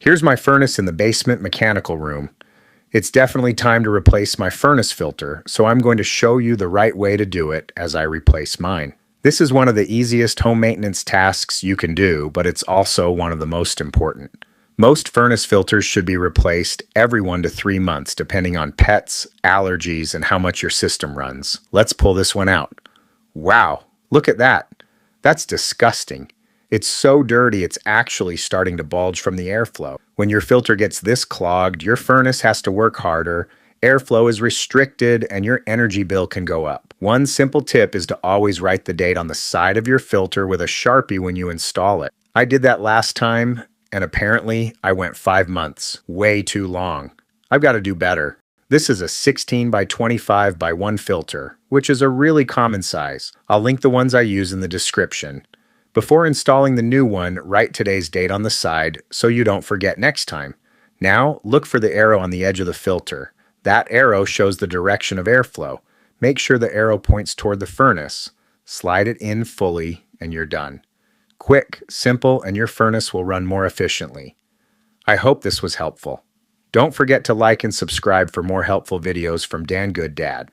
Here's my furnace in the basement mechanical room. It's definitely time to replace my furnace filter, so I'm going to show you the right way to do it as I replace mine. This is one of the easiest home maintenance tasks you can do, but it's also one of the most important. Most furnace filters should be replaced every 1 to 3 months, depending on pets, allergies, and how much your system runs. Let's pull this one out. Wow, look at that. That's disgusting. It's so dirty it's actually starting to bulge from the airflow. When your filter gets this clogged, your furnace has to work harder, airflow is restricted, and your energy bill can go up. One simple tip is to always write the date on the side of your filter with a Sharpie when you install it. I did that last time, and apparently I went 5 months. Way too long. I've got to do better. This is a 16 by 25 by 1 filter, which is a really common size. I'll link the ones I use in the description. Before installing the new one, write today's date on the side so you don't forget next time. Now, look for the arrow on the edge of the filter. That arrow shows the direction of airflow. Make sure the arrow points toward the furnace. Slide it in fully, and you're done. Quick, simple, and your furnace will run more efficiently. I hope this was helpful. Don't forget to like and subscribe for more helpful videos from Dan Good Dad.